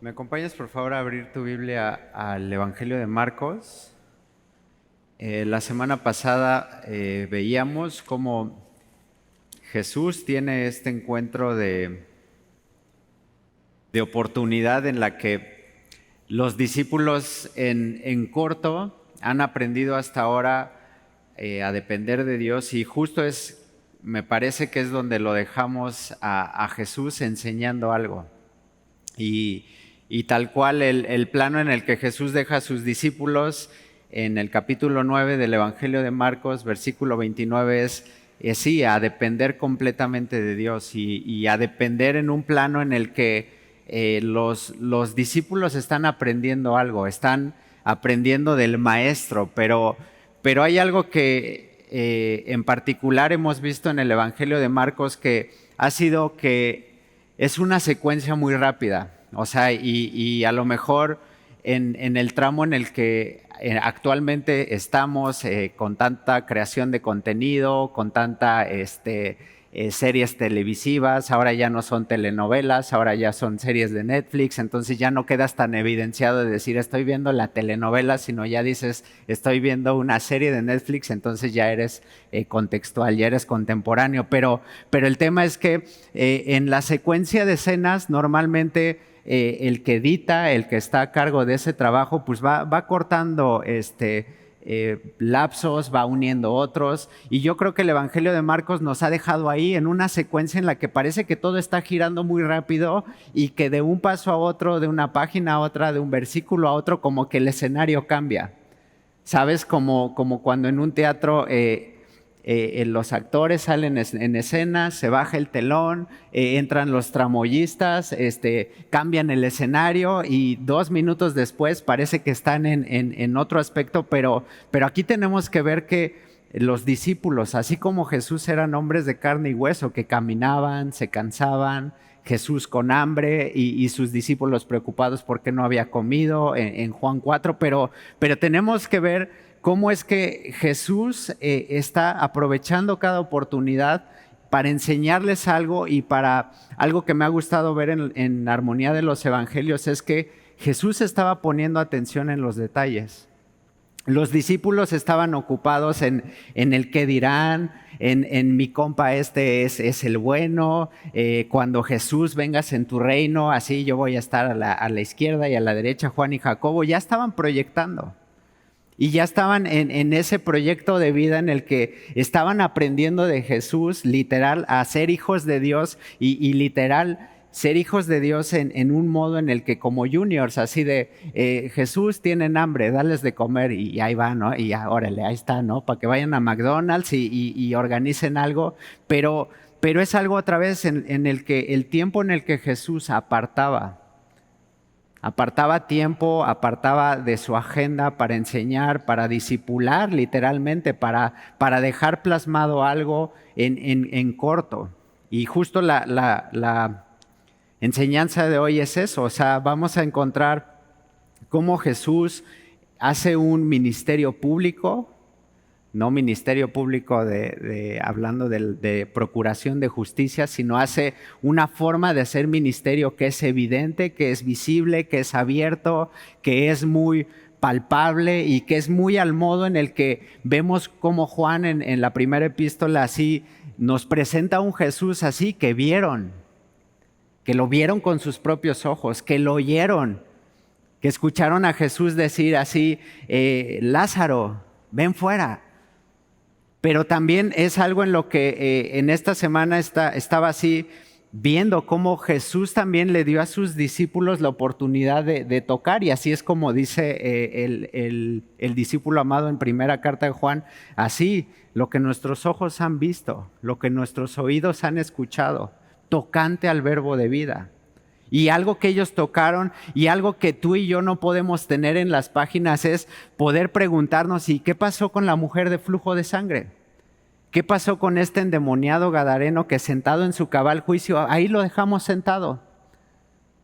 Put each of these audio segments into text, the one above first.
¿Me acompañas por favor a abrir tu Biblia al Evangelio de Marcos? La semana pasada veíamos cómo Jesús tiene este encuentro de oportunidad en la que los discípulos en corto han aprendido hasta ahora a depender de Dios, y justo me parece que es donde lo dejamos a Jesús enseñando algo. Y tal cual el plano en el que Jesús deja a sus discípulos en el capítulo 9 del Evangelio de Marcos, versículo 29, es sí, a depender completamente de Dios y a depender en un plano en el que los discípulos están aprendiendo algo, están aprendiendo del maestro, pero hay algo que en particular hemos visto en el Evangelio de Marcos, que ha sido que es una secuencia muy rápida. O sea, y a lo mejor en el tramo en el que actualmente estamos, con tanta creación de contenido, con tanta series televisivas, ahora ya no son telenovelas, ahora ya son series de Netflix, entonces ya no quedas tan evidenciado de decir estoy viendo la telenovela, sino ya dices estoy viendo una serie de Netflix, entonces ya eres contextual, ya eres contemporáneo, pero el tema es que en la secuencia de escenas normalmente el que edita, el que está a cargo de ese trabajo, pues va cortando lapsos, va uniendo otros, y yo creo que el Evangelio de Marcos nos ha dejado ahí en una secuencia en la que parece que todo está girando muy rápido y que de un paso a otro, de una página a otra, de un versículo a otro, como que el escenario cambia. ¿Sabes? Como cuando en un teatro los actores salen en escena, se baja el telón, entran los tramoyistas, cambian el escenario y 2 minutos después parece que están en otro aspecto, pero aquí tenemos que ver que los discípulos, así como Jesús, eran hombres de carne y hueso, que caminaban, se cansaban, Jesús con hambre y sus discípulos preocupados porque no había comido en Juan 4, pero tenemos que ver cómo es que Jesús está aprovechando cada oportunidad para enseñarles algo, y para algo que me ha gustado ver en armonía de los evangelios es que Jesús estaba poniendo atención en los detalles. Los discípulos estaban ocupados en el qué dirán, en mi compa es el bueno, cuando Jesús vengas en tu reino, así yo voy a estar a la izquierda y a la derecha, Juan y Jacobo, ya estaban proyectando. Y ya estaban en ese proyecto de vida en el que estaban aprendiendo de Jesús, literal, a ser hijos de Dios y literal, ser hijos de Dios en un modo en el que como juniors, así de Jesús, tienen hambre, dales de comer, y ahí va, ¿no? Y ya, órale, ahí está, ¿no? Para que vayan a McDonald's y organicen algo, pero es algo otra vez en el que el tiempo en el que Jesús apartaba tiempo, apartaba de su agenda para enseñar, para discipular literalmente, para dejar plasmado algo en corto. Y justo la enseñanza de hoy es eso, o sea, vamos a encontrar cómo Jesús hace un ministerio público, no ministerio público hablando de procuración de justicia, sino hace una forma de hacer ministerio que es evidente, que es visible, que es abierto, que es muy palpable y que es muy al modo en el que vemos como Juan en la primera epístola así nos presenta a un Jesús así que lo vieron con sus propios ojos, que lo oyeron, que escucharon a Jesús decir así, Lázaro, ven fuera. Pero también es algo en lo que en esta semana estaba así viendo cómo Jesús también le dio a sus discípulos la oportunidad de tocar, y así es como dice el discípulo amado en primera carta de Juan, así lo que nuestros ojos han visto, lo que nuestros oídos han escuchado, tocante al verbo de vida. Y algo que ellos tocaron y algo que tú y yo no podemos tener en las páginas es poder preguntarnos, ¿y qué pasó con la mujer de flujo de sangre? ¿Qué pasó con este endemoniado gadareno que sentado en su cabal juicio, ahí lo dejamos sentado?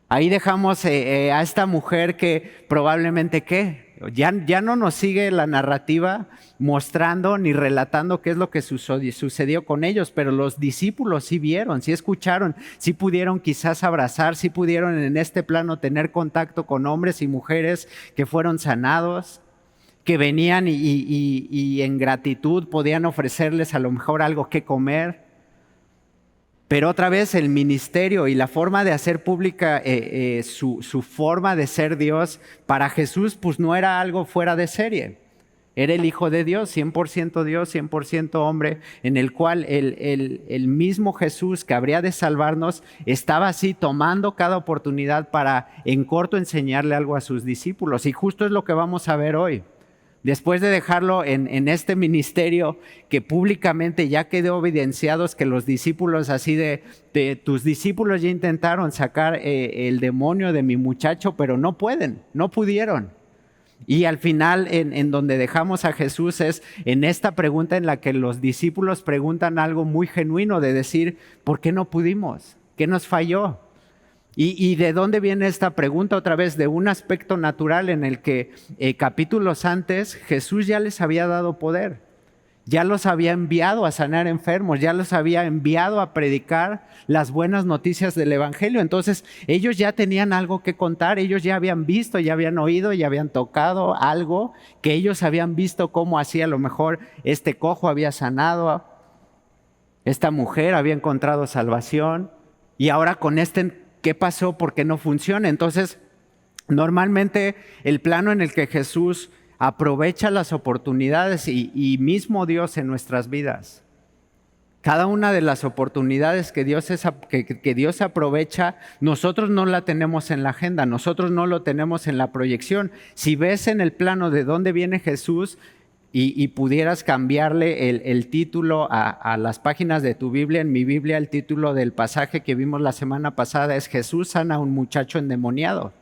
Ahí dejamos a esta mujer que probablemente, ¿qué? Ya no nos sigue la narrativa mostrando ni relatando qué es lo que sucedió con ellos, pero los discípulos sí vieron, sí escucharon, sí pudieron quizás abrazar, sí pudieron en este plano tener contacto con hombres y mujeres que fueron sanados, que venían y en gratitud podían ofrecerles a lo mejor algo que comer. Pero otra vez el ministerio y la forma de hacer pública su forma de ser Dios para Jesús pues no era algo fuera de serie. Era el Hijo de Dios, 100% Dios, 100% hombre, en el cual el mismo Jesús que habría de salvarnos estaba así tomando cada oportunidad para en corto enseñarle algo a sus discípulos. Y justo es lo que vamos a ver hoy. Después de dejarlo en este ministerio que públicamente ya quedó evidenciados que los discípulos así de tus discípulos ya intentaron sacar el demonio de mi muchacho, pero no pudieron. Y al final en donde dejamos a Jesús es en esta pregunta en la que los discípulos preguntan algo muy genuino de decir, ¿por qué no pudimos? ¿Qué nos falló? ¿Y de dónde viene esta pregunta? Otra vez de un aspecto natural en el que capítulos antes Jesús ya les había dado poder, ya los había enviado a sanar enfermos, ya los había enviado a predicar las buenas noticias del Evangelio. Entonces ellos ya tenían algo que contar, ellos ya habían visto, ya habían oído, ya habían tocado algo que ellos habían visto cómo hacía. A lo mejor este cojo había sanado, esta mujer había encontrado salvación y ahora con ¿qué pasó? ¿Por qué no funciona? Entonces, normalmente el plano en el que Jesús aprovecha las oportunidades y mismo Dios en nuestras vidas. Cada una de las oportunidades que Dios aprovecha, nosotros no la tenemos en la agenda, nosotros no lo tenemos en la proyección. Si ves en el plano de dónde viene Jesús y pudieras cambiarle el título a las páginas de tu Biblia, en mi Biblia el título del pasaje que vimos la semana pasada es Jesús sana a un muchacho endemoniado.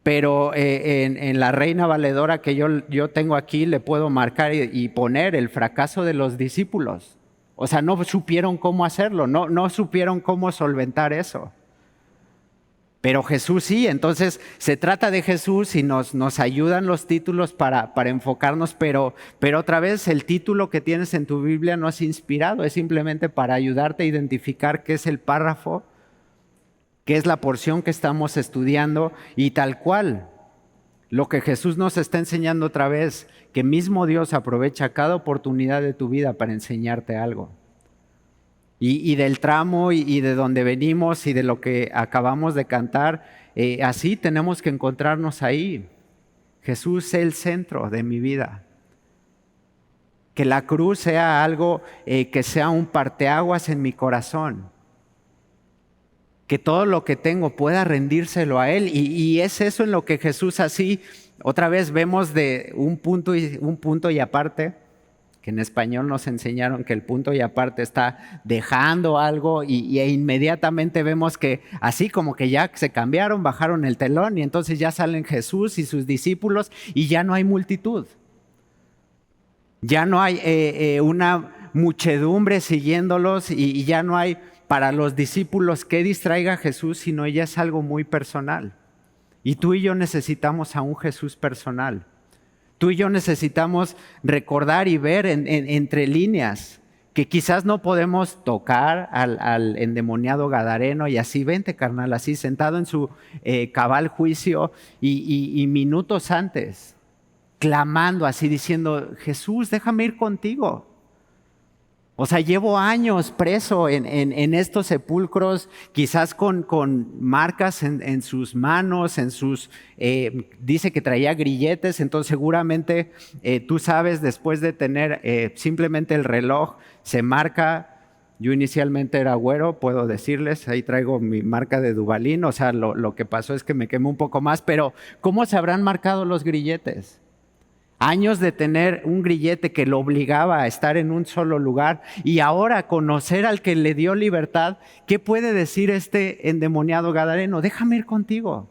Pero en la Reina Valedora que yo tengo aquí le puedo marcar y poner el fracaso de los discípulos. O sea, no supieron cómo hacerlo, no supieron cómo solventar eso. Pero Jesús sí, entonces se trata de Jesús y nos ayudan los títulos para enfocarnos, pero otra vez el título que tienes en tu Biblia no es inspirado, es simplemente para ayudarte a identificar qué es el párrafo, qué es la porción que estamos estudiando y tal cual. Lo que Jesús nos está enseñando otra vez, que mismo Dios aprovecha cada oportunidad de tu vida para enseñarte algo. Y del tramo y de donde venimos y de lo que acabamos de cantar, así tenemos que encontrarnos ahí. Jesús es el centro de mi vida. Que la cruz sea algo que sea un parteaguas en mi corazón. Que todo lo que tengo pueda rendírselo a Él. Y es eso en lo que Jesús así, otra vez vemos de un punto y aparte, que en español nos enseñaron que el punto y aparte está dejando algo e inmediatamente vemos que así como que ya se cambiaron, bajaron el telón y entonces ya salen Jesús y sus discípulos y ya no hay multitud. Ya no hay una muchedumbre siguiéndolos y ya no hay para los discípulos que distraiga a Jesús, sino ya es algo muy personal. Y tú y yo necesitamos a un Jesús personal. Tú y yo necesitamos recordar y ver entre líneas que quizás no podemos tocar al endemoniado gadareno y así, vente carnal, así sentado en su cabal juicio y minutos antes, clamando así, diciendo, Jesús, déjame ir contigo. O sea, llevo años preso en estos sepulcros, quizás con marcas en sus manos, dice que traía grilletes, entonces seguramente tú sabes, después de tener simplemente el reloj, se marca, yo inicialmente era güero, puedo decirles, ahí traigo mi marca de Duvalín, o sea, lo que pasó es que me quemé un poco más, pero ¿cómo se habrán marcado los grilletes? Años de tener un grillete que lo obligaba a estar en un solo lugar y ahora conocer al que le dio libertad, ¿qué puede decir este endemoniado gadareno? Déjame ir contigo.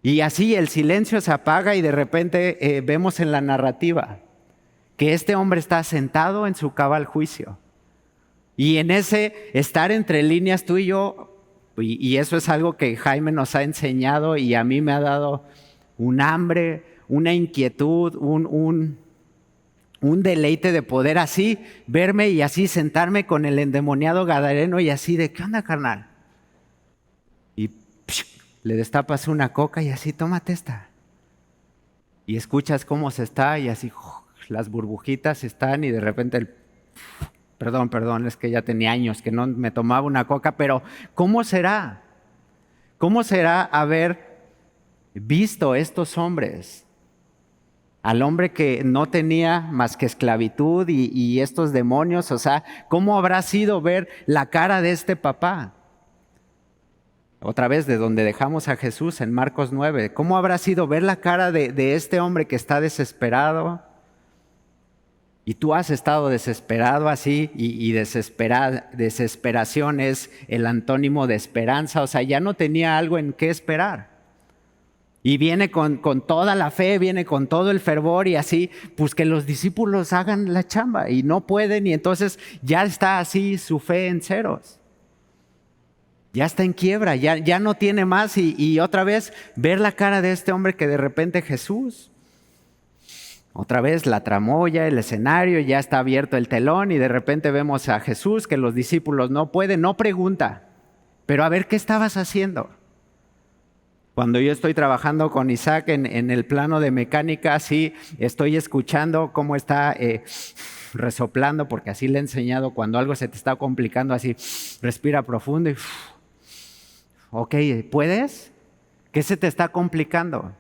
Y así el silencio se apaga y de repente vemos en la narrativa que este hombre está sentado en su cabal juicio. Y en ese estar entre líneas tú y yo, y eso es algo que Jaime nos ha enseñado y a mí me ha dado un hambre, una inquietud, un deleite de poder así verme y así sentarme con el endemoniado gadareno y así de, ¿qué onda, carnal? Y le destapas una coca y así, tómate esta. Y escuchas cómo se está y así las burbujitas están y de repente perdón, es que ya tenía años que no me tomaba una coca, pero ¿cómo será? ¿Cómo será haber visto estos hombres? Al hombre que no tenía más que esclavitud y estos demonios, o sea, ¿cómo habrá sido ver la cara de este papá? Otra vez, de donde dejamos a Jesús en Marcos 9, ¿cómo habrá sido ver la cara de este hombre que está desesperado? Y tú has estado desesperado así y desesperación es el antónimo de esperanza, o sea, ya no tenía algo en qué esperar. Y viene con toda la fe, viene con todo el fervor y así, pues que los discípulos hagan la chamba y no pueden y entonces ya está así su fe en ceros. Ya está en quiebra, ya no tiene más y otra vez ver la cara de este hombre que de repente Jesús, otra vez la tramoya, el escenario, ya está abierto el telón y de repente vemos a Jesús que los discípulos no pueden, no pregunta, pero a ver, ¿qué estabas haciendo? Cuando yo estoy trabajando con Isaac en el plano de mecánica, sí, estoy escuchando cómo está resoplando, porque así le he enseñado, cuando algo se te está complicando, así, respira profundo y, ok, ¿puedes? ¿Qué se te está complicando?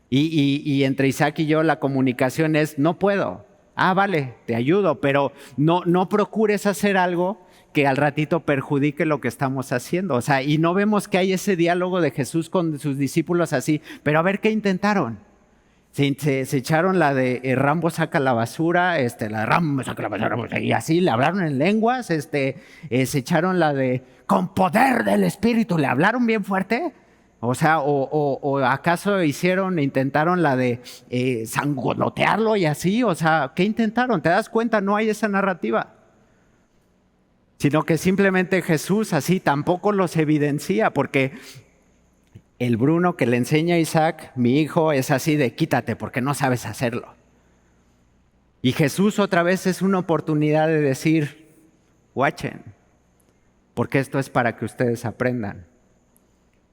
Y entre Isaac y yo la comunicación es, no puedo. Ah, vale, te ayudo, pero no procures hacer algo que al ratito perjudique lo que estamos haciendo. O sea, y no vemos que hay ese diálogo de Jesús con sus discípulos así. Pero a ver, ¿qué intentaron? Se echaron la de Rambo saca la basura, la de Rambo saca la basura, y así le hablaron en lenguas, se echaron la de con poder del Espíritu, le hablaron bien fuerte. O sea, o acaso intentaron la de sangolotearlo y así. O sea, ¿qué intentaron? ¿Te das cuenta? No hay esa narrativa. Sino que simplemente Jesús así tampoco los evidencia, porque el Bruno que le enseña a Isaac, mi hijo, es así de quítate porque no sabes hacerlo. Y Jesús otra vez es una oportunidad de decir, watchen, porque esto es para que ustedes aprendan.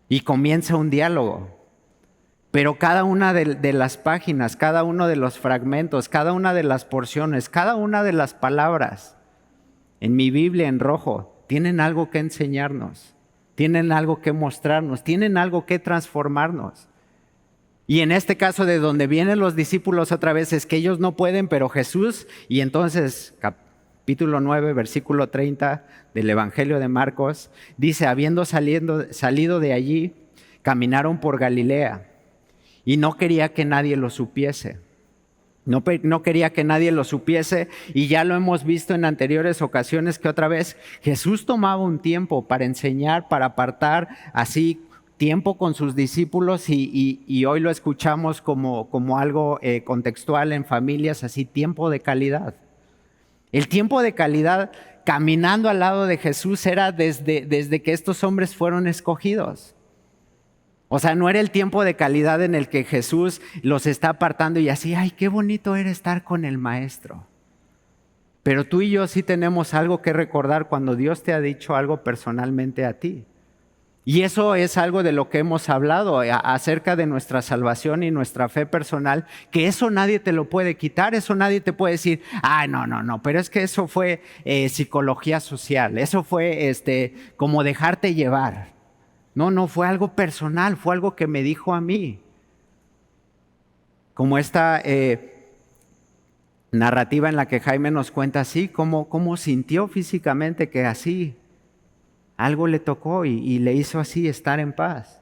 Y comienza un diálogo. Pero cada una de las páginas, cada uno de los fragmentos, cada una de las porciones, cada una de las palabras, en mi Biblia en rojo, tienen algo que enseñarnos, tienen algo que mostrarnos, tienen algo que transformarnos. Y en este caso de donde vienen los discípulos otra vez es que ellos no pueden, pero Jesús, y entonces capítulo 9, versículo 30 del Evangelio de Marcos, dice, habiendo salido de allí, caminaron por Galilea y no quería que nadie lo supiese. No quería que nadie lo supiese y ya lo hemos visto en anteriores ocasiones que otra vez Jesús tomaba un tiempo para enseñar, para apartar así tiempo con sus discípulos y hoy lo escuchamos como algo contextual en familias, así tiempo de calidad. El tiempo de calidad caminando al lado de Jesús era desde que estos hombres fueron escogidos. O sea, no era el tiempo de calidad en el que Jesús los está apartando y así, ay, qué bonito era estar con el maestro. Pero tú y yo sí tenemos algo que recordar cuando Dios te ha dicho algo personalmente a ti. Y eso es algo de lo que hemos hablado acerca de nuestra salvación y nuestra fe personal, que eso nadie te lo puede quitar, eso nadie te puede decir, no, pero es que eso fue psicología social, eso fue como dejarte llevar. No, fue algo personal, fue algo que me dijo a mí. Como esta narrativa en la que Jaime nos cuenta así, cómo sintió físicamente que así algo le tocó y le hizo así estar en paz.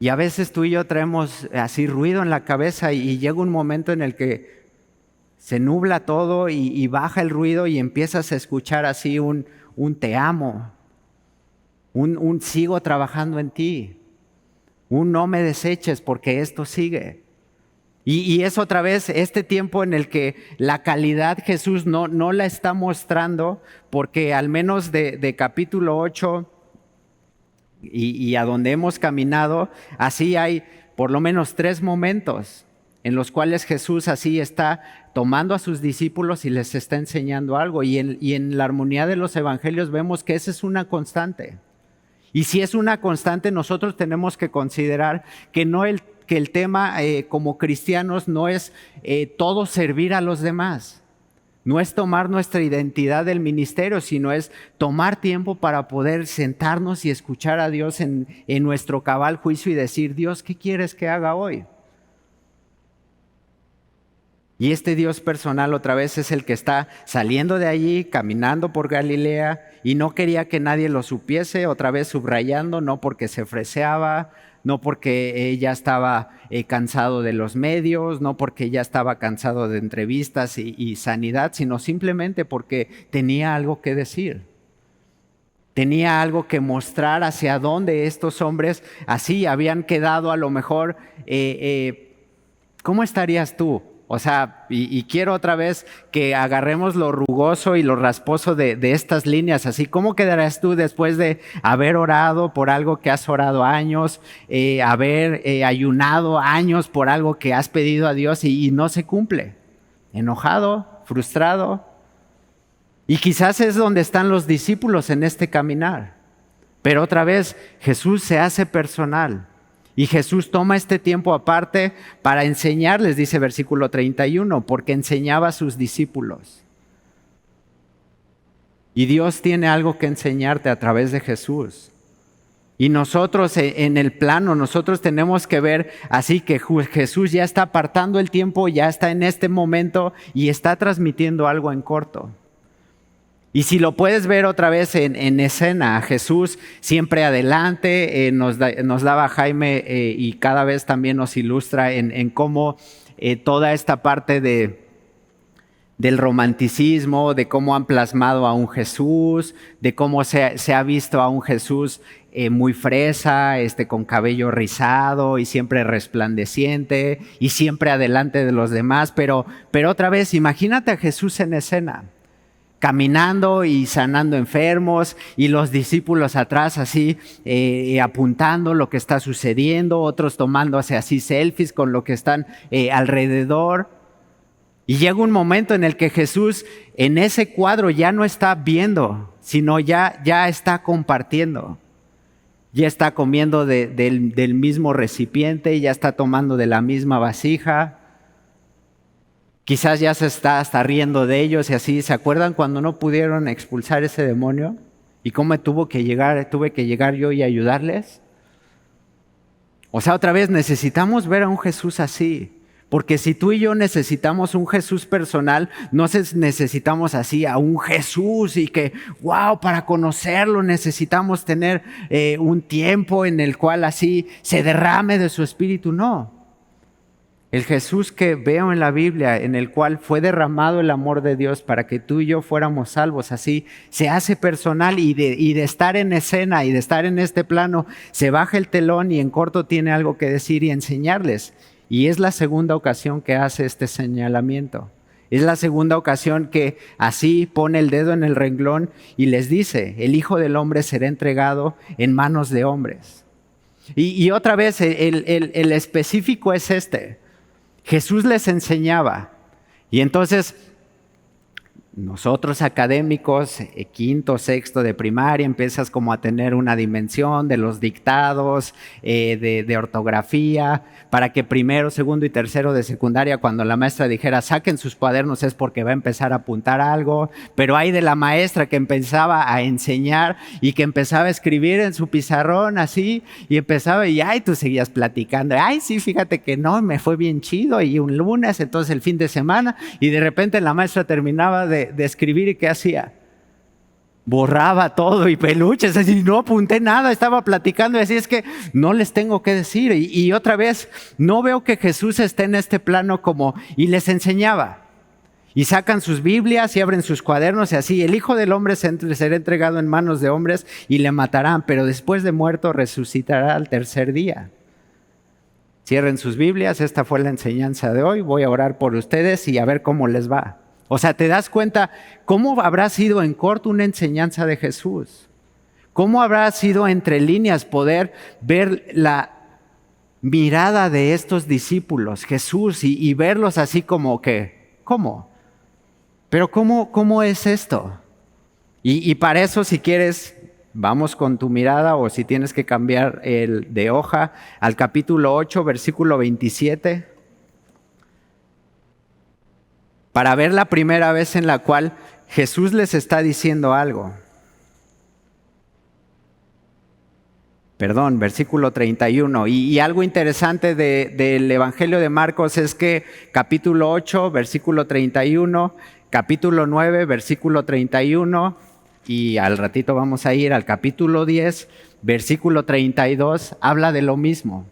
Y a veces tú y yo traemos así ruido en la cabeza y llega un momento en el que se nubla todo y baja el ruido y empiezas a escuchar así un te amo, un sigo trabajando en ti, un no me deseches porque esto sigue. Y es otra vez este tiempo en el que la calidad Jesús no la está mostrando, porque al menos de capítulo 8 y a donde hemos caminado, así hay por lo menos 3 momentos en los cuales Jesús así está tomando a sus discípulos y les está enseñando algo. Y en la armonía de los evangelios vemos que esa es una constante. Y si es una constante, nosotros tenemos que considerar que que el tema como cristianos no es todo servir a los demás. No es tomar nuestra identidad del ministerio, sino es tomar tiempo para poder sentarnos y escuchar a Dios en nuestro cabal juicio y decir, Dios, ¿qué quieres que haga hoy? Y este Dios personal otra vez es el que está saliendo de allí, caminando por Galilea, y no quería que nadie lo supiese, otra vez subrayando, no porque se freseaba, no porque ya estaba cansado de los medios, no porque ya estaba cansado de entrevistas y sanidad, sino simplemente porque tenía algo que decir. Tenía algo que mostrar hacia dónde estos hombres así habían quedado a lo mejor. ¿Cómo estarías tú? O sea, y quiero otra vez que agarremos lo rugoso y lo rasposo de estas líneas. Así, ¿cómo quedarás tú después de haber orado por algo que has orado años, haber ayunado años por algo que has pedido a Dios y no se cumple? Enojado, frustrado. Y quizás es donde están los discípulos en este caminar. Pero otra vez, Jesús se hace personal. Y Jesús toma este tiempo aparte para enseñarles, dice versículo 31, porque enseñaba a sus discípulos. Y Dios tiene algo que enseñarte a través de Jesús. Y nosotros en el plano, nosotros tenemos que ver así que Jesús ya está apartando el tiempo, ya está en este momento y está transmitiendo algo en corto. Y si lo puedes ver otra vez en escena, a Jesús siempre adelante, nos daba Jaime y cada vez también nos ilustra en cómo toda esta parte del romanticismo, de cómo han plasmado a un Jesús, de cómo se ha visto a un Jesús muy fresa, con cabello rizado y siempre resplandeciente y siempre adelante de los demás. Pero otra vez, imagínate a Jesús en escena, caminando y sanando enfermos y los discípulos atrás así apuntando lo que está sucediendo, otros tomándose así selfies con lo que están alrededor. Y llega un momento en el que Jesús en ese cuadro ya no está viendo, sino ya está compartiendo. Ya está comiendo del mismo recipiente, ya está tomando de la misma vasija. Quizás ya se está hasta riendo de ellos y así. ¿Se acuerdan cuando no pudieron expulsar ese demonio? ¿Y cómo tuve que llegar yo y ayudarles? O sea, otra vez necesitamos ver a un Jesús así. Porque si tú y yo necesitamos un Jesús personal, no necesitamos así a un Jesús y que, wow, para conocerlo necesitamos tener un tiempo en el cual así se derrame de su espíritu. No. El Jesús que veo en la Biblia, en el cual fue derramado el amor de Dios para que tú y yo fuéramos salvos, así se hace personal y de estar en escena y de estar en este plano, se baja el telón y en corto tiene algo que decir y enseñarles. Y es la segunda ocasión que hace este señalamiento. Es la segunda ocasión que así pone el dedo en el renglón y les dice, el Hijo del Hombre será entregado en manos de hombres. Y otra vez el específico es este. Jesús les enseñaba y entonces nosotros académicos, quinto, sexto de primaria, empiezas como a tener una dimensión de los dictados, de ortografía, para que primero, segundo y tercero de secundaria, cuando la maestra dijera saquen sus cuadernos es porque va a empezar a apuntar algo, pero hay de la maestra que empezaba a enseñar y que empezaba a escribir en su pizarrón así, y empezaba y ay, tú seguías platicando, ay, sí, fíjate que no, me fue bien chido, y un lunes, entonces el fin de semana, y de repente la maestra terminaba de escribir y ¿qué hacía? Borraba todo y peluches, así no apunté nada, estaba platicando y así es que no les tengo que decir. Y otra vez, no veo que Jesús esté en este plano como, y les enseñaba. Y sacan sus Biblias y abren sus cuadernos y así, el Hijo del Hombre será entregado en manos de hombres y le matarán, pero después de muerto resucitará al tercer día. Cierren sus Biblias, esta fue la enseñanza de hoy, voy a orar por ustedes y a ver cómo les va. O sea, ¿te das cuenta cómo habrá sido en corto una enseñanza de Jesús? ¿Cómo habrá sido entre líneas poder ver la mirada de estos discípulos, Jesús, y verlos así como que, ¿cómo? Pero ¿cómo es esto? Y para eso, si quieres, vamos con tu mirada, o si tienes que cambiar el de hoja, al capítulo 8, versículo 27, para ver la primera vez en la cual Jesús les está diciendo algo. Perdón, versículo 31. Y algo interesante del Evangelio de Marcos es que capítulo 8, versículo 31, capítulo 9, versículo 31, y al ratito vamos a ir al capítulo 10, versículo 32, habla de lo mismo.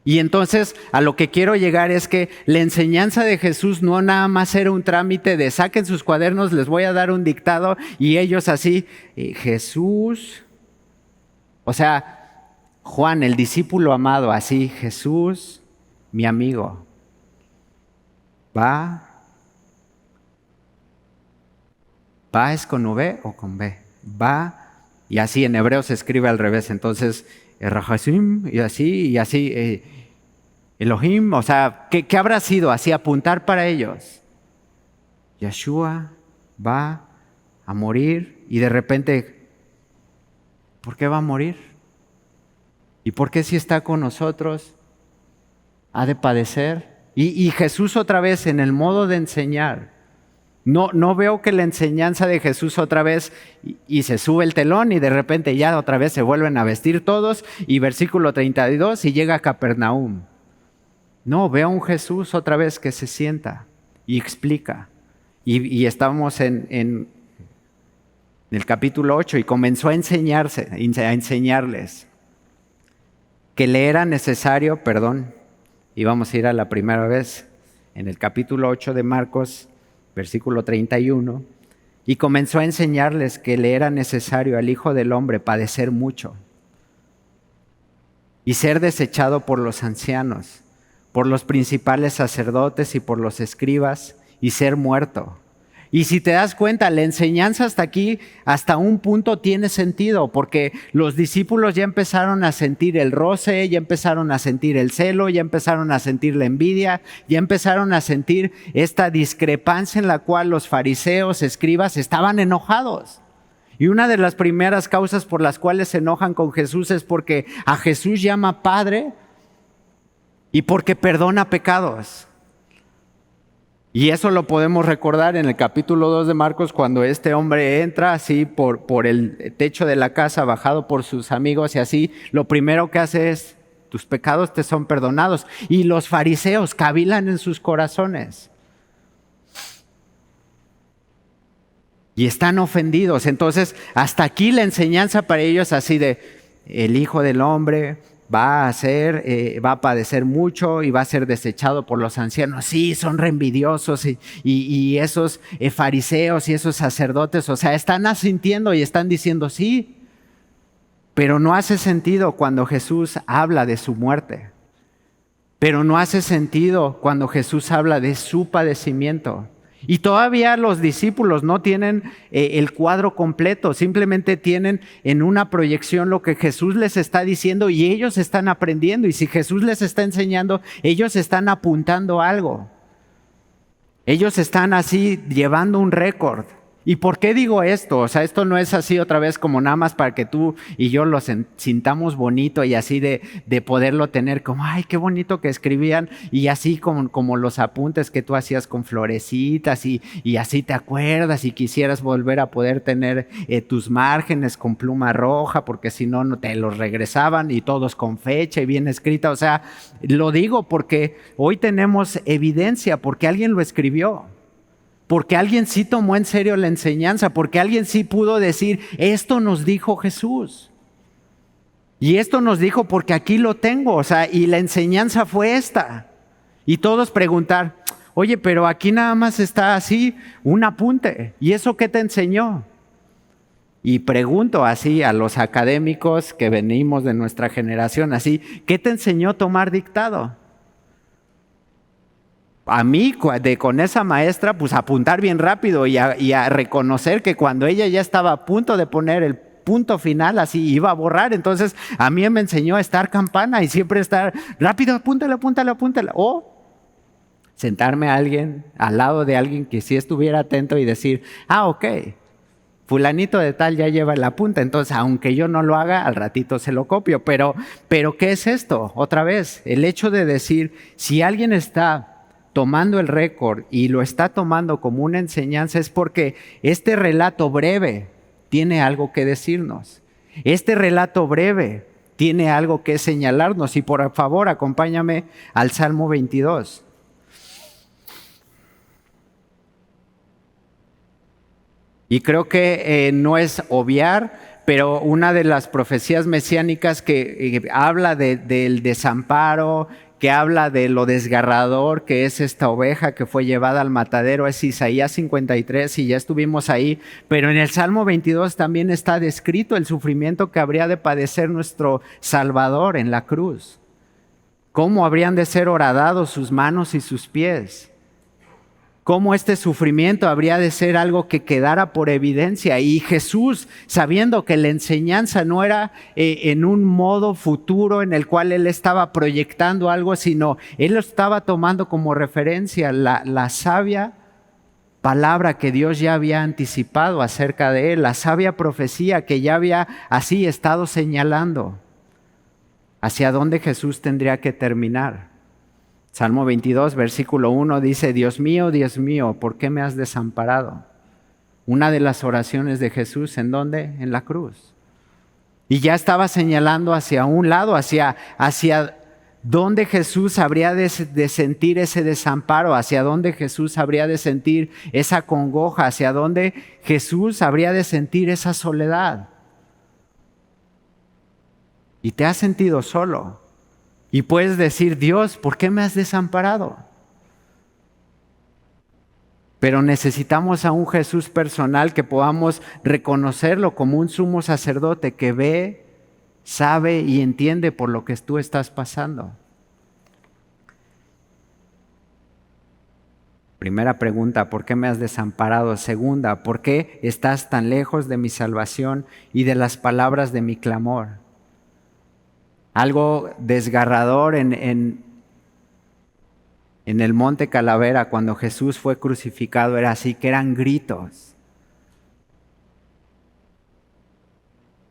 Y entonces a lo que quiero llegar es que la enseñanza de Jesús no nada más era un trámite de saquen sus cuadernos, les voy a dar un dictado, y ellos así, Jesús... O sea, Juan, el discípulo amado, así, Jesús, mi amigo, ¿va es con V o con B? Va, y así en hebreo se escribe al revés, entonces, Rahasim, y así, Elohim, o sea, ¿qué habrá sido? Así, apuntar para ellos. Yeshua va a morir, y de repente, ¿por qué va a morir? ¿Y por qué si está con nosotros ha de padecer? Y Jesús otra vez en el modo de enseñar. No veo que la enseñanza de Jesús otra vez y se sube el telón y de repente ya otra vez se vuelven a vestir todos y versículo 32 y llega a Capernaum. No, veo a un Jesús otra vez que se sienta y explica. Y estamos en el capítulo 8, y comenzó a enseñarles que le era necesario, y vamos a ir a la primera vez, en el capítulo 8 de Marcos, versículo 31, y comenzó a enseñarles que le era necesario al Hijo del Hombre padecer mucho y ser desechado por los ancianos, por los principales sacerdotes y por los escribas, y ser muerto. Y si te das cuenta, la enseñanza hasta aquí, hasta un punto tiene sentido, porque los discípulos ya empezaron a sentir el roce, ya empezaron a sentir el celo, ya empezaron a sentir la envidia, ya empezaron a sentir esta discrepancia en la cual los fariseos, escribas, estaban enojados. Y una de las primeras causas por las cuales se enojan con Jesús es porque a Jesús llama Padre y porque perdona pecados. Y eso lo podemos recordar en el capítulo 2 de Marcos, cuando este hombre entra así por el techo de la casa, bajado por sus amigos, y así lo primero que hace es, tus pecados te son perdonados. Y los fariseos cavilan en sus corazones y están ofendidos. Entonces, hasta aquí la enseñanza para ellos así de, el Hijo del Hombre va a padecer mucho y va a ser desechado por los ancianos. Sí, son re envidiosos y esos fariseos y esos sacerdotes, o sea, están asintiendo y están diciendo sí, pero no hace sentido cuando Jesús habla de su muerte. Pero no hace sentido cuando Jesús habla de su padecimiento. Y todavía los discípulos no tienen el cuadro completo, simplemente tienen en una proyección lo que Jesús les está diciendo y ellos están aprendiendo. Y si Jesús les está enseñando, ellos están apuntando algo. Ellos están así llevando un récord. ¿Y por qué digo esto? O sea, esto no es así otra vez como nada más para que tú y yo lo sintamos bonito y así de poderlo tener como, ay, qué bonito que escribían, y así como los apuntes que tú hacías con florecitas y así te acuerdas y quisieras volver a poder tener tus márgenes con pluma roja, porque si no, no te los regresaban y todos con fecha y bien escrita. O sea, lo digo porque hoy tenemos evidencia, porque alguien lo escribió. Porque alguien sí tomó en serio la enseñanza, porque alguien sí pudo decir, esto nos dijo Jesús. Y esto nos dijo porque aquí lo tengo, o sea, y la enseñanza fue esta. Y todos preguntar, oye, pero aquí nada más está así un apunte, ¿y eso qué te enseñó? Y pregunto así a los académicos que venimos de nuestra generación, así, ¿qué te enseñó tomar dictado? A mí, con esa maestra, pues apuntar bien rápido y a reconocer que cuando ella ya estaba a punto de poner punto final, así iba a borrar. Entonces a mí me enseñó a estar campana y siempre estar rápido, apúntala, apúntala, apúntala. O sentarme a alguien, al lado de alguien que sí estuviera atento y decir, ok, fulanito de tal ya lleva la punta, entonces aunque yo no lo haga, al ratito se lo copio. Pero ¿qué es esto? Otra vez, el hecho de decir, si alguien está tomando el récord y lo está tomando como una enseñanza, es porque este relato breve tiene algo que decirnos. Este relato breve tiene algo que señalarnos. Y por favor, acompáñame al Salmo 22. Y creo que no es obviar, pero una de las profecías mesiánicas que habla del desamparo, que habla de lo desgarrador que es esta oveja que fue llevada al matadero, es Isaías 53 y ya estuvimos ahí. Pero en el Salmo 22 también está descrito el sufrimiento que habría de padecer nuestro Salvador en la cruz. Cómo habrían de ser horadados sus manos y sus pies. Cómo este sufrimiento habría de ser algo que quedara por evidencia. Y Jesús, sabiendo que la enseñanza no era en un modo futuro en el cual Él estaba proyectando algo, sino Él lo estaba tomando como referencia, la sabia palabra que Dios ya había anticipado acerca de Él, la sabia profecía que ya había así estado señalando hacia dónde Jesús tendría que terminar. Salmo 22, versículo 1 dice, Dios mío, ¿por qué me has desamparado? Una de las oraciones de Jesús, ¿en dónde? En la cruz. Y ya estaba señalando hacia un lado, hacia dónde Jesús habría de sentir ese desamparo, hacia dónde Jesús habría de sentir esa congoja, hacia dónde Jesús habría de sentir esa soledad. Y te has sentido solo. Y puedes decir, Dios, ¿por qué me has desamparado? Pero necesitamos a un Jesús personal que podamos reconocerlo como un sumo sacerdote que ve, sabe y entiende por lo que tú estás pasando. Primera pregunta, ¿por qué me has desamparado? Segunda, ¿por qué estás tan lejos de mi salvación y de las palabras de mi clamor? Algo desgarrador en el Monte Calavera cuando Jesús fue crucificado era así, que eran gritos.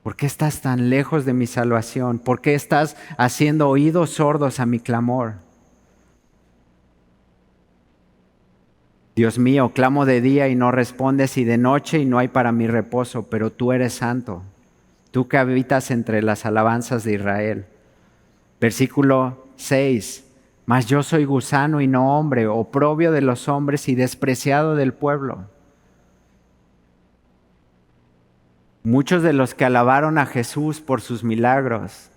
¿Por qué estás tan lejos de mi salvación? ¿Por qué estás haciendo oídos sordos a mi clamor? Dios mío, clamo de día y no respondes, y de noche y no hay para mi reposo, pero tú eres santo, tú que habitas entre las alabanzas de Israel. Versículo 6, mas yo soy gusano y no hombre, oprobio de los hombres y despreciado del pueblo. Muchos de los que alabaron a Jesús por sus milagros,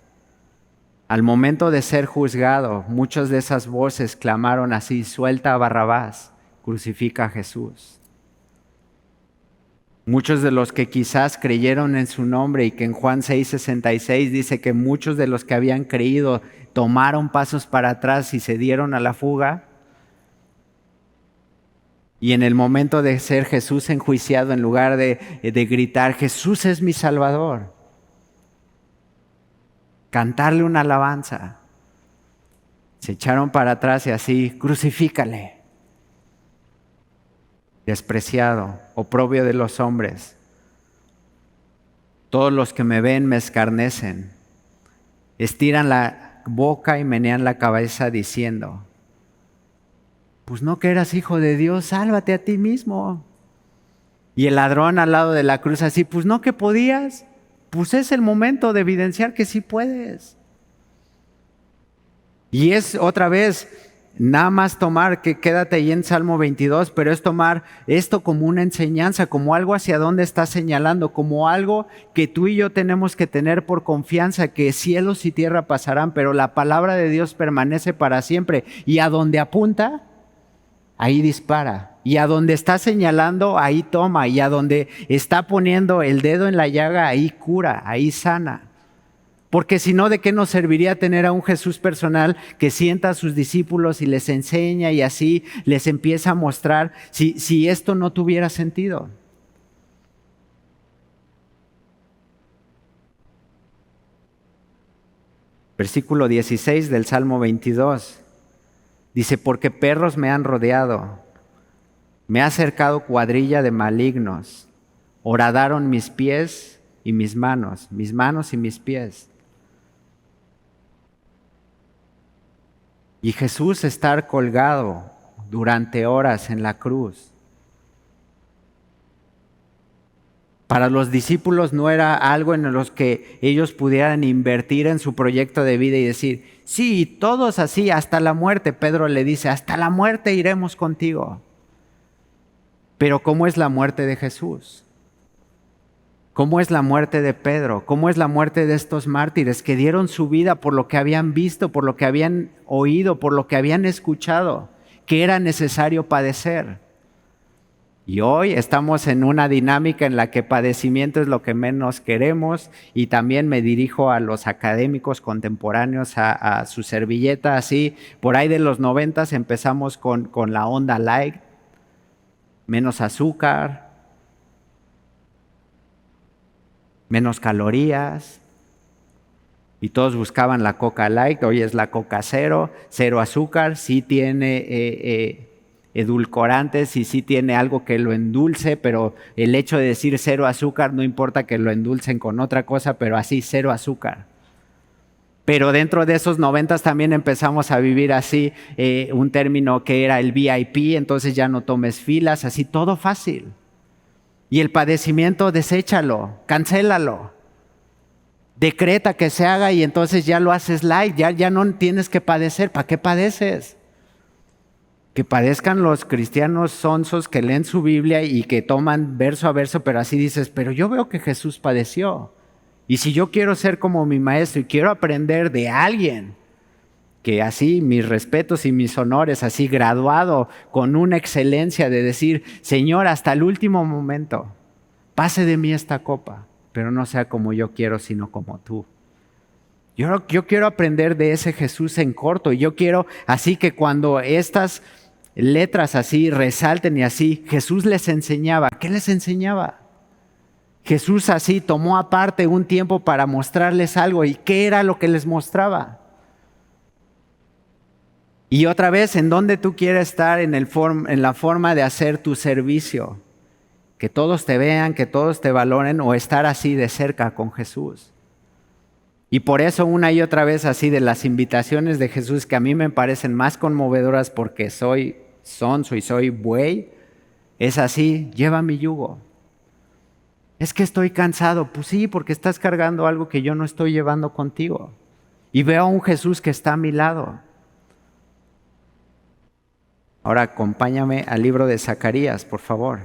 al momento de ser juzgado, muchas de esas voces clamaron así, suelta a Barrabás, crucifica a Jesús. Muchos de los que quizás creyeron en su nombre y que en Juan 6:66 dice que muchos de los que habían creído tomaron pasos para atrás y se dieron a la fuga. Y en el momento de ser Jesús enjuiciado, en lugar de gritar, Jesús es mi Salvador, cantarle una alabanza, se echaron para atrás y así, crucifícale. Despreciado, oprobio de los hombres. Todos los que me ven me escarnecen. Estiran la boca y menean la cabeza diciendo, pues no que eras hijo de Dios, sálvate a ti mismo. Y el ladrón al lado de la cruz así, pues no que podías, pues es el momento de evidenciar que sí puedes. Y es otra vez, nada más tomar, que quédate ahí en Salmo 22, pero es tomar esto como una enseñanza, como algo hacia dónde está señalando, como algo que tú y yo tenemos que tener por confianza, que cielos y tierra pasarán, pero la palabra de Dios permanece para siempre. Y a donde apunta, ahí dispara. Y a donde está señalando, ahí toma. Y a donde está poniendo el dedo en la llaga, ahí cura, ahí sana. Porque si no, ¿de qué nos serviría tener a un Jesús personal que sienta a sus discípulos y les enseña y así les empieza a mostrar si esto no tuviera sentido? Versículo 16 del Salmo 22. Dice, porque perros me han rodeado, me ha cercado cuadrilla de malignos, horadaron mis pies y mis manos y mis pies. Y Jesús estar colgado durante horas en la cruz. Para los discípulos no era algo en los que ellos pudieran invertir en su proyecto de vida y decir, sí, todos así, hasta la muerte. Pedro le dice, hasta la muerte iremos contigo. Pero ¿cómo es la muerte de Jesús? ¿Cómo es la muerte de Pedro? ¿Cómo es la muerte de estos mártires que dieron su vida por lo que habían visto, por lo que habían oído, por lo que habían escuchado, que era necesario padecer? Y hoy estamos en una dinámica en la que padecimiento es lo que menos queremos, y también me dirijo a los académicos contemporáneos, a su servilleta así. Por ahí de los 90 empezamos con la onda light, menos azúcar, menos calorías, y todos buscaban la Coca Light. Hoy es la Coca Cero, cero azúcar, sí tiene edulcorantes y sí tiene algo que lo endulce, pero el hecho de decir cero azúcar no importa que lo endulcen con otra cosa, pero así cero azúcar. Pero dentro de esos 90 también empezamos a vivir así un término que era el VIP, entonces ya no tomes filas, así todo fácil. Y el padecimiento, deséchalo, cancélalo. Decreta que se haga y entonces ya lo haces light, ya no tienes que padecer. ¿Para qué padeces? Que padezcan los cristianos sonsos que leen su Biblia y que toman verso a verso, pero así dices, pero yo veo que Jesús padeció. Y si yo quiero ser como mi maestro y quiero aprender de alguien que así, mis respetos y mis honores, así graduado con una excelencia de decir, Señor, hasta el último momento, pase de mí esta copa, pero no sea como yo quiero, sino como tú. Yo quiero aprender de ese Jesús en corto, y yo quiero así que cuando estas letras así resalten y así, Jesús les enseñaba. ¿Qué les enseñaba? Jesús así tomó aparte un tiempo para mostrarles algo. ¿Y qué era lo que les mostraba? Y otra vez, ¿en dónde tú quieres estar en la forma de hacer tu servicio? Que todos te vean, que todos te valoren, o estar así de cerca con Jesús. Y por eso una y otra vez así de las invitaciones de Jesús que a mí me parecen más conmovedoras porque soy sonso y soy buey, es así, lleva mi yugo. Es que estoy cansado. Pues sí, porque estás cargando algo que yo no estoy llevando contigo. Y veo a un Jesús que está a mi lado. Ahora acompáñame al libro de Zacarías, por favor.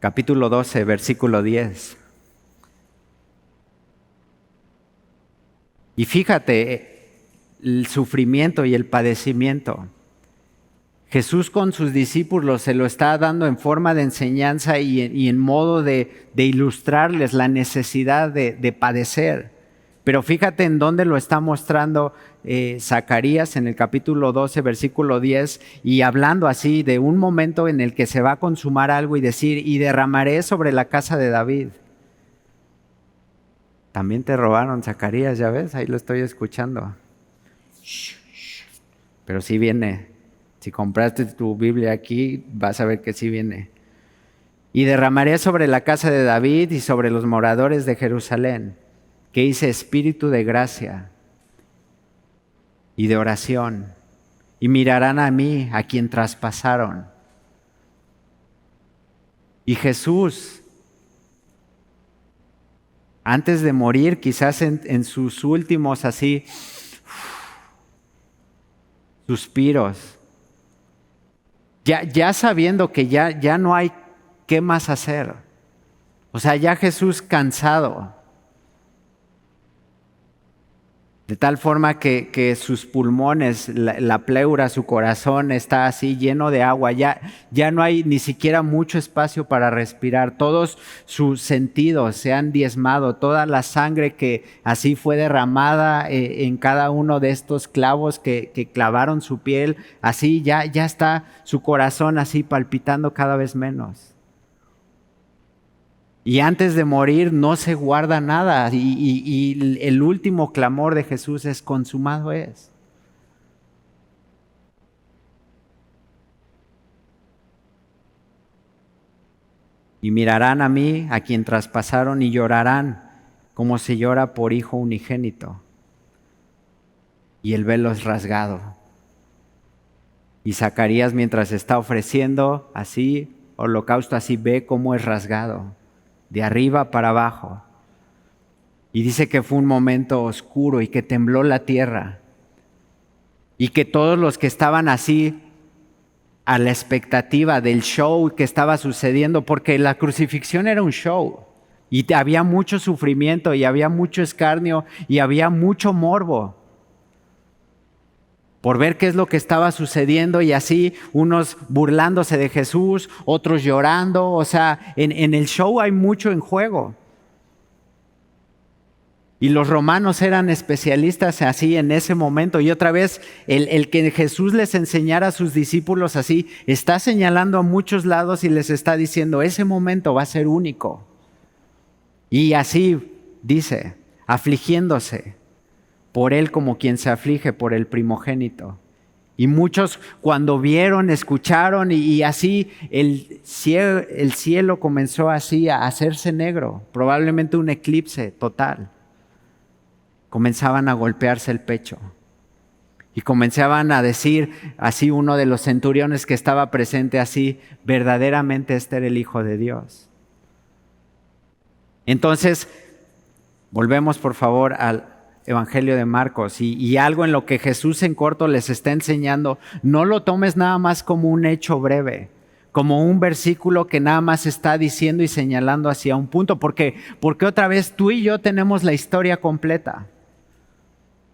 Capítulo 12, versículo 10. Y fíjate el sufrimiento y el padecimiento. Jesús con sus discípulos se lo está dando en forma de enseñanza y en modo de ilustrarles la necesidad de padecer. Pero fíjate en dónde lo está mostrando Zacarías en el capítulo 12, versículo 10, y hablando así de un momento en el que se va a consumar algo y decir, y derramaré sobre la casa de David. También te robaron, Zacarías, ya ves, ahí lo estoy escuchando. Pero sí viene. Si compraste tu Biblia aquí, vas a ver que sí viene. Y derramaré sobre la casa de David y sobre los moradores de Jerusalén, que hice espíritu de gracia y de oración, y mirarán a mí, a quien traspasaron. Y Jesús, antes de morir, quizás en sus últimos así suspiros, ya sabiendo que ya no hay qué más hacer. O sea, ya Jesús cansado. De tal forma que sus pulmones, la pleura, su corazón está así lleno de agua. Ya no hay ni siquiera mucho espacio para respirar. Todos sus sentidos se han diezmado. Toda la sangre que así fue derramada en cada uno de estos clavos que clavaron su piel, así ya está su corazón así palpitando cada vez menos. Y antes de morir no se guarda nada. Y el último clamor de Jesús es: consumado es. Y mirarán a mí, a quien traspasaron, y llorarán como se llora por hijo unigénito. Y el velo es rasgado. Y Zacarías, mientras está ofreciendo así holocausto, así ve cómo es rasgado, de arriba para abajo. Y dice que fue un momento oscuro y que tembló la tierra. Y que todos los que estaban así a la expectativa del show que estaba sucediendo, porque la crucifixión era un show. Y había mucho sufrimiento y había mucho escarnio y había mucho morbo por ver qué es lo que estaba sucediendo, y así unos burlándose de Jesús, otros llorando. O sea, en el show hay mucho en juego. Y los romanos eran especialistas así en ese momento. Y otra vez, el que Jesús les enseñara a sus discípulos así, está señalando a muchos lados y les está diciendo: ese momento va a ser único. Y así dice, afligiéndose por él como quien se aflige por el primogénito. Y muchos, cuando vieron, escucharon, y así el cielo comenzó así a hacerse negro, probablemente un eclipse total. Comenzaban a golpearse el pecho y comenzaban a decir, así uno de los centuriones que estaba presente, así: verdaderamente este era el Hijo de Dios. Entonces, volvemos por favor al Evangelio de Marcos, y algo en lo que Jesús en corto les está enseñando. No lo tomes nada más como un hecho breve, como un versículo que nada más está diciendo y señalando hacia un punto, porque otra vez tú y yo tenemos la historia completa.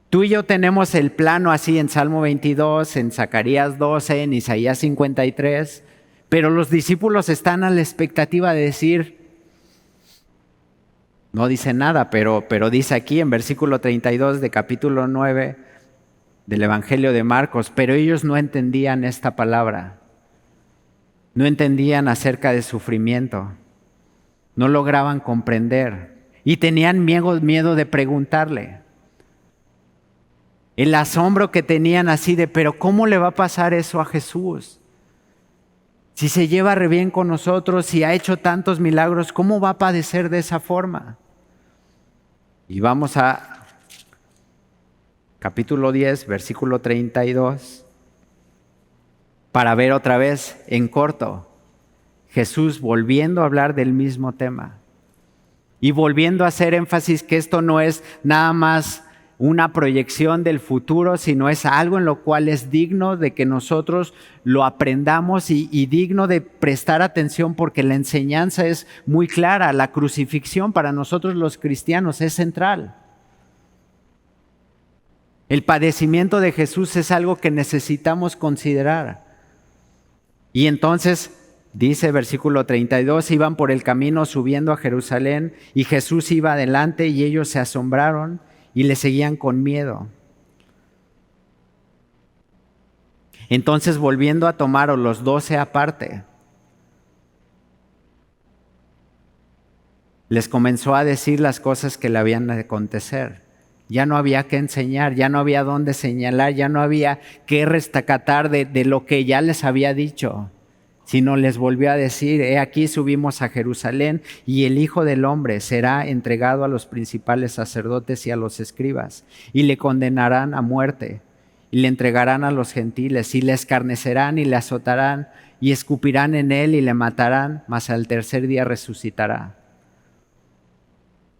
Tú y yo tenemos el plano así en Salmo 22, en Zacarías 12, en Isaías 53, pero los discípulos están a la expectativa de decir, no dice nada, pero dice aquí en versículo 32 de capítulo 9 del Evangelio de Marcos: pero ellos no entendían esta palabra, no entendían acerca de sufrimiento, no lograban comprender y tenían miedo de preguntarle. El asombro que tenían así de: pero ¿cómo le va a pasar eso a Jesús? Si se lleva re bien con nosotros, si ha hecho tantos milagros, ¿cómo va a padecer de esa forma? Y vamos a capítulo 10, versículo 32, para ver otra vez en corto Jesús volviendo a hablar del mismo tema y volviendo a hacer énfasis que esto no es nada más una proyección del futuro, sino es algo en lo cual es digno de que nosotros lo aprendamos y digno de prestar atención, porque la enseñanza es muy clara. La crucifixión para nosotros los cristianos es central. El padecimiento de Jesús es algo que necesitamos considerar. Y entonces dice versículo 32, iban por el camino subiendo a Jerusalén y Jesús iba adelante y ellos se asombraron y le seguían con miedo. Entonces, volviendo a tomar a los 12 aparte, les comenzó a decir las cosas que le habían de acontecer. Ya no había que enseñar, ya no había dónde señalar, ya no había que rescatar de lo que ya les había dicho, sino les volvió a decir: he aquí subimos a Jerusalén y el Hijo del Hombre será entregado a los principales sacerdotes y a los escribas, y le condenarán a muerte, y le entregarán a los gentiles, y le escarnecerán y le azotarán, y escupirán en él y le matarán, mas al tercer día resucitará.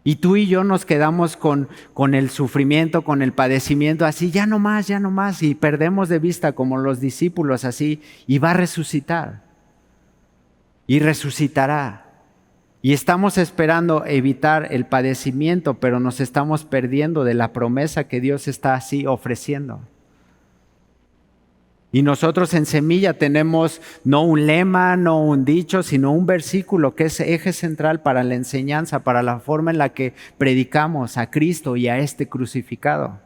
Y tú y yo nos quedamos con el sufrimiento, con el padecimiento, así, ya no más, y perdemos de vista como los discípulos así, y va a resucitar. Y resucitará. Y estamos esperando evitar el padecimiento, pero nos estamos perdiendo de la promesa que Dios está así ofreciendo. Y nosotros en Semilla tenemos no un lema, no un dicho, sino un versículo que es eje central para la enseñanza, para la forma en la que predicamos a Cristo y a este crucificado.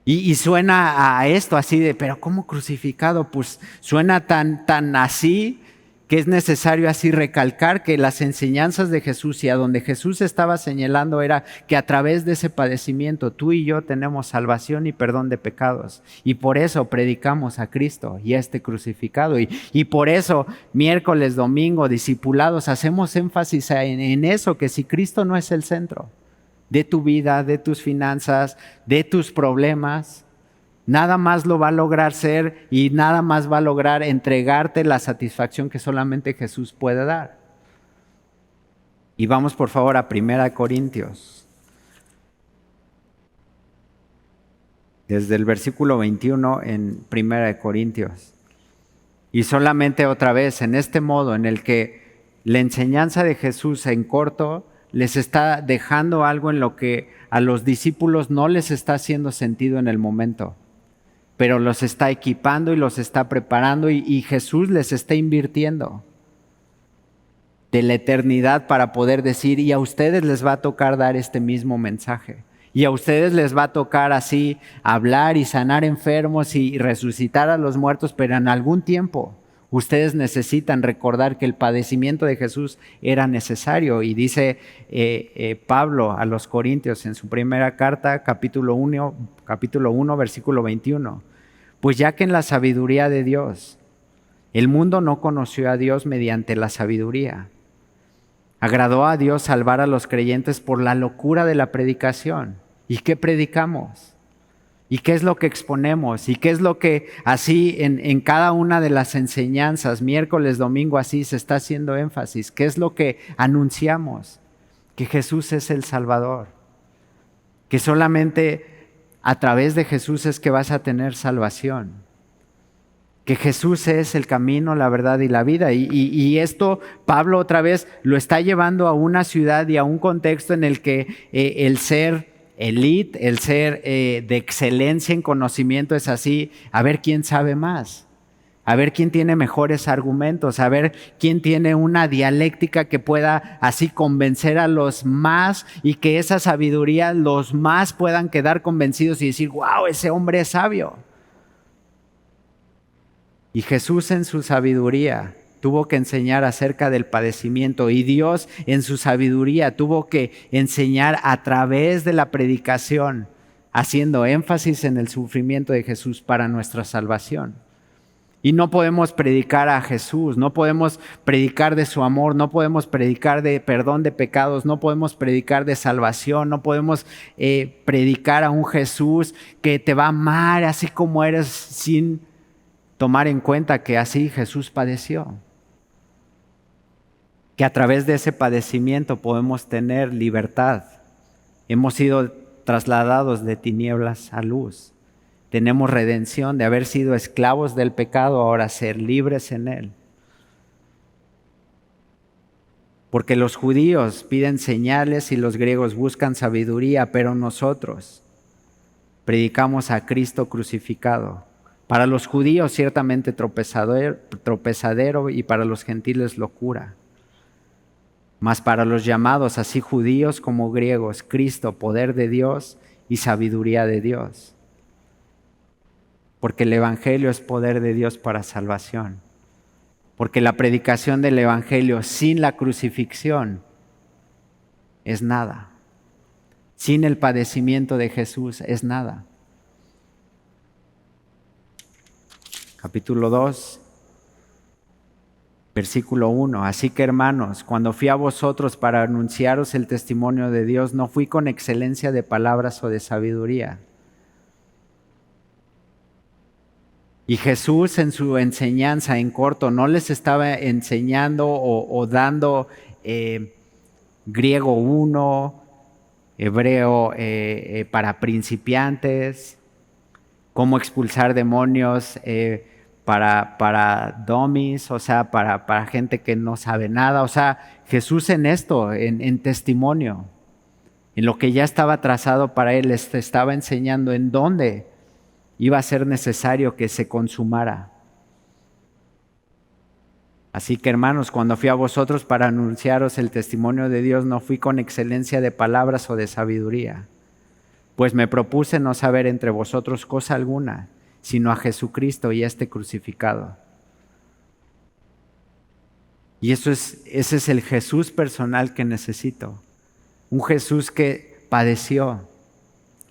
Y suena a esto así de: pero ¿cómo crucificado? Pues suena tan así que es necesario así recalcar que las enseñanzas de Jesús y a donde Jesús estaba señalando era que a través de ese padecimiento tú y yo tenemos salvación y perdón de pecados. Y por eso predicamos a Cristo y a este crucificado. Y por eso miércoles, domingo, discipulados, hacemos énfasis en eso, que si Cristo no es el centro de tu vida, de tus finanzas, de tus problemas, nada más lo va a lograr ser y nada más va a lograr entregarte la satisfacción que solamente Jesús puede dar. Y vamos por favor a 1 Corintios. Desde el versículo 21 en 1 Corintios. Y solamente otra vez, en este modo en el que la enseñanza de Jesús en corto les está dejando algo en lo que a los discípulos no les está haciendo sentido en el momento, pero los está equipando y los está preparando y Jesús les está invirtiendo de la eternidad para poder decir, y a ustedes les va a tocar dar este mismo mensaje. Y a ustedes les va a tocar así hablar y sanar enfermos y resucitar a los muertos, pero en algún tiempo ustedes necesitan recordar que el padecimiento de Jesús era necesario. Y dice Pablo a los Corintios en su primera carta, capítulo 1, versículo 21. Pues ya que en la sabiduría de Dios, el mundo no conoció a Dios mediante la sabiduría. Agradó a Dios salvar a los creyentes por la locura de la predicación. ¿Y qué predicamos? ¿Y qué es lo que exponemos? ¿Y qué es lo que así en cada una de las enseñanzas, miércoles, domingo, así se está haciendo énfasis? ¿Qué es lo que anunciamos? Que Jesús es el Salvador. Que solamente a través de Jesús es que vas a tener salvación. Que Jesús es el camino, la verdad y la vida. Y esto Pablo otra vez lo está llevando a una ciudad y a un contexto en el que el ser elite, el ser de excelencia en conocimiento es así, a ver quién sabe más, a ver quién tiene mejores argumentos, a ver quién tiene una dialéctica que pueda así convencer a los más y que esa sabiduría los más puedan quedar convencidos y decir, wow, ese hombre es sabio. Y Jesús en su sabiduría tuvo que enseñar acerca del padecimiento y Dios en su sabiduría tuvo que enseñar a través de la predicación, haciendo énfasis en el sufrimiento de Jesús para nuestra salvación. Y no podemos predicar a Jesús, no podemos predicar de su amor, no podemos predicar de perdón de pecados, no podemos predicar de salvación, no podemos predicar a un Jesús que te va a amar así como eres sin tomar en cuenta que así Jesús padeció. Que a través de ese padecimiento podemos tener libertad. Hemos sido trasladados de tinieblas a luz. Tenemos redención de haber sido esclavos del pecado, ahora ser libres en él. Porque los judíos piden señales y los griegos buscan sabiduría, pero nosotros predicamos a Cristo crucificado. Para los judíos ciertamente tropezadero y para los gentiles locura. Mas para los llamados, así judíos como griegos, Cristo, poder de Dios y sabiduría de Dios. Porque el Evangelio es poder de Dios para salvación. Porque la predicación del Evangelio sin la crucifixión es nada. Sin el padecimiento de Jesús es nada. Capítulo 2, versículo 1. Así que hermanos, cuando fui a vosotros para anunciaros el testimonio de Dios, no fui con excelencia de palabras o de sabiduría. Y Jesús en su enseñanza en corto no les estaba enseñando o dando griego 1, hebreo para principiantes, cómo expulsar demonios para dummies, o sea, para gente que no sabe nada. O sea, Jesús en esto, en testimonio, en lo que ya estaba trazado para él, les estaba enseñando en dónde iba a ser necesario que se consumara. Así que hermanos, cuando fui a vosotros para anunciaros el testimonio de Dios, no fui con excelencia de palabras o de sabiduría, pues me propuse no saber entre vosotros cosa alguna, sino a Jesucristo y a este crucificado. Y ese es el Jesús personal que necesito. Un Jesús que padeció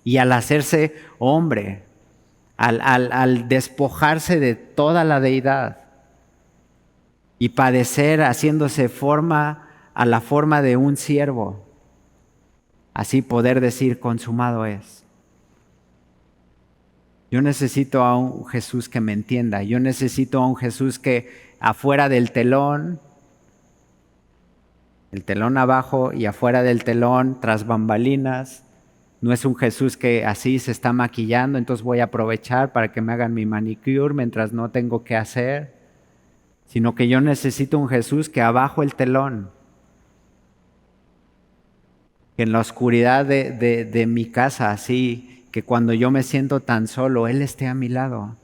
y al hacerse hombre, al despojarse de toda la deidad y padecer haciéndose a la forma de un siervo, así poder decir consumado es. Yo necesito a un Jesús que me entienda. Yo necesito a un Jesús que afuera del telón, el telón abajo y afuera del telón, tras bambalinas, no es un Jesús que así se está maquillando, entonces voy a aprovechar para que me hagan mi manicure mientras no tengo que hacer, sino que yo necesito un Jesús que abajo el telón, que en la oscuridad de mi casa, así, que cuando yo me siento tan solo, Él esté a mi lado.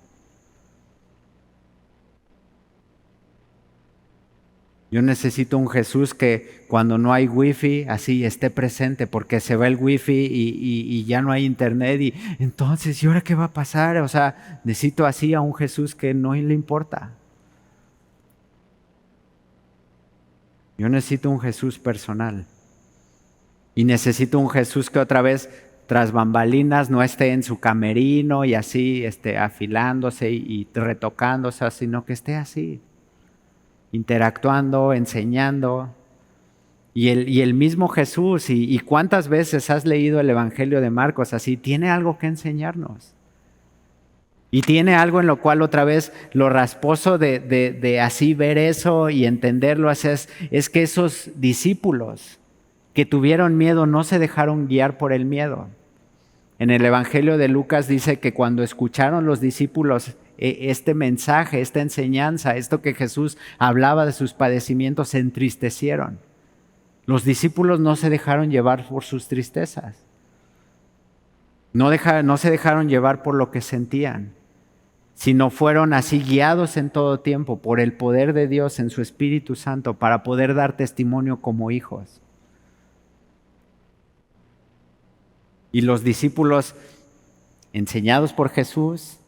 Yo necesito un Jesús que cuando no hay wifi, así esté presente, porque se va el wifi y ya no hay internet y entonces, ¿y ahora qué va a pasar? O sea, necesito así a un Jesús que no le importa. Yo necesito un Jesús personal y necesito un Jesús que otra vez tras bambalinas no esté en su camerino y así afilándose y retocándose, sino que esté así, interactuando, enseñando. Y el mismo Jesús, y cuántas veces has leído el Evangelio de Marcos así, tiene algo que enseñarnos. Y tiene algo en lo cual otra vez lo rasposo de así ver eso y entenderlo es que esos discípulos que tuvieron miedo no se dejaron guiar por el miedo. En el Evangelio de Lucas dice que cuando escucharon los discípulos este mensaje, esta enseñanza, esto que Jesús hablaba de sus padecimientos, se entristecieron. Los discípulos no se dejaron llevar por sus tristezas. No se dejaron llevar por lo que sentían, sino fueron así guiados en todo tiempo por el poder de Dios en su Espíritu Santo para poder dar testimonio como hijos. Y los discípulos, enseñados por Jesús,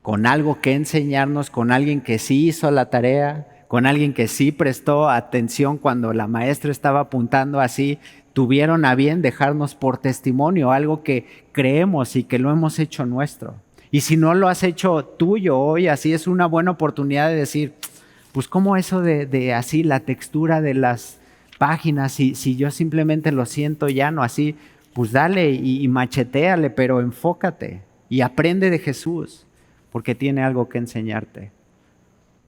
con algo que enseñarnos, con alguien que sí hizo la tarea, con alguien que sí prestó atención cuando la maestra estaba apuntando así, tuvieron a bien dejarnos por testimonio algo que creemos y que lo hemos hecho nuestro. Y si no lo has hecho tuyo hoy, así es una buena oportunidad de decir, pues cómo eso de así la textura de las páginas, si yo simplemente lo siento llano así, pues dale y machetéale, pero enfócate y aprende de Jesús, porque tiene algo que enseñarte.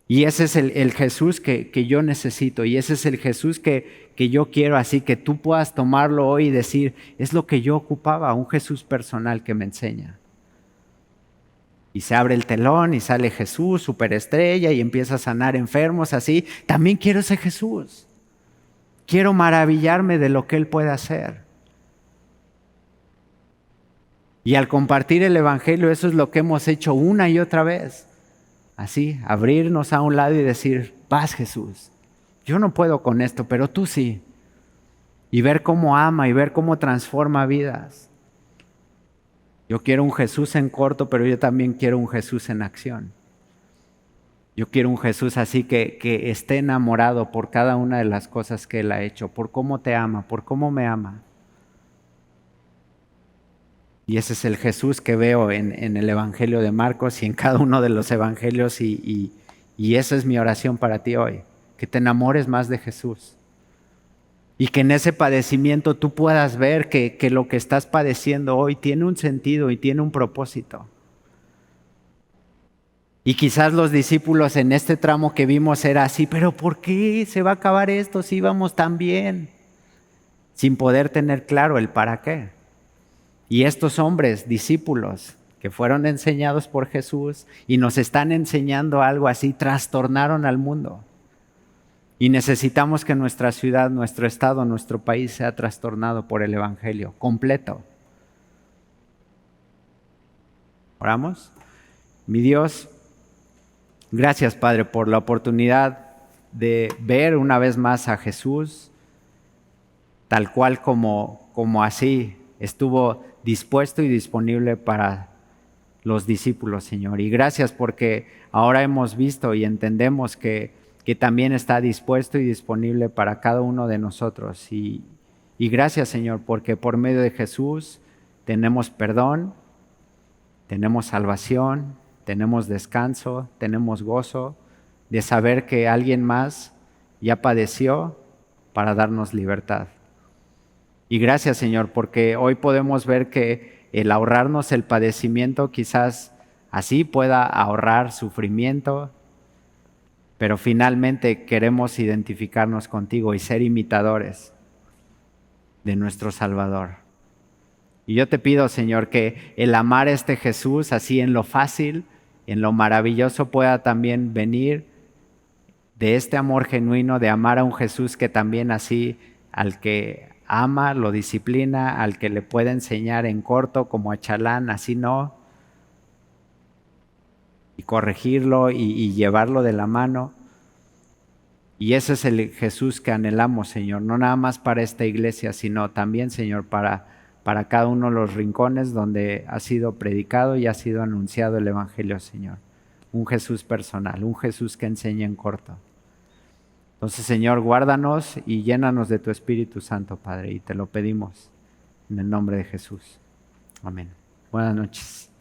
Y ese es el Jesús que yo necesito, y ese es el Jesús que yo quiero, así que tú puedas tomarlo hoy y decir, es lo que yo ocupaba, un Jesús personal que me enseña. Y se abre el telón y sale Jesús, superestrella, y empieza a sanar enfermos así. También quiero ese Jesús. Quiero maravillarme de lo que Él puede hacer. Y al compartir el Evangelio, eso es lo que hemos hecho una y otra vez. Así, abrirnos a un lado y decir, vas Jesús, yo no puedo con esto, pero tú sí. Y ver cómo ama y ver cómo transforma vidas. Yo quiero un Jesús en corto, pero yo también quiero un Jesús en acción. Yo quiero un Jesús así que esté enamorado por cada una de las cosas que Él ha hecho, por cómo te ama, por cómo me ama. Y ese es el Jesús que veo en el Evangelio de Marcos y en cada uno de los evangelios y esa es mi oración para ti hoy, que te enamores más de Jesús y que en ese padecimiento tú puedas ver que lo que estás padeciendo hoy tiene un sentido y tiene un propósito. Y quizás los discípulos en este tramo que vimos era así, pero ¿por qué se va a acabar esto si íbamos tan bien? Sin poder tener claro el para qué. Y estos hombres, discípulos, que fueron enseñados por Jesús y nos están enseñando algo así, trastornaron al mundo. Y necesitamos que nuestra ciudad, nuestro estado, nuestro país sea trastornado por el Evangelio, completo. ¿Oramos? Mi Dios, gracias Padre por la oportunidad de ver una vez más a Jesús, tal cual como así estuvo dispuesto y disponible para los discípulos, Señor. Y gracias porque ahora hemos visto y entendemos que que también está dispuesto y disponible para cada uno de nosotros. Y gracias, Señor, porque por medio de Jesús tenemos perdón, tenemos salvación, tenemos descanso, tenemos gozo de saber que alguien más ya padeció para darnos libertad. Y gracias, Señor, porque hoy podemos ver que el ahorrarnos el padecimiento quizás así pueda ahorrar sufrimiento, pero finalmente queremos identificarnos contigo y ser imitadores de nuestro Salvador. Y yo te pido, Señor, que el amar a este Jesús así en lo fácil, en lo maravilloso, pueda también venir de este amor genuino, de amar a un Jesús que también así al que ama, lo disciplina, al que le puede enseñar en corto como a Chalán, así no, y corregirlo y llevarlo de la mano. Y ese es el Jesús que anhelamos, Señor, no nada más para esta iglesia, sino también, Señor, para cada uno de los rincones donde ha sido predicado y ha sido anunciado el Evangelio, Señor. Un Jesús personal, un Jesús que enseña en corto. Entonces, Señor, guárdanos y llénanos de tu Espíritu Santo, Padre, y te lo pedimos en el nombre de Jesús. Amén. Buenas noches.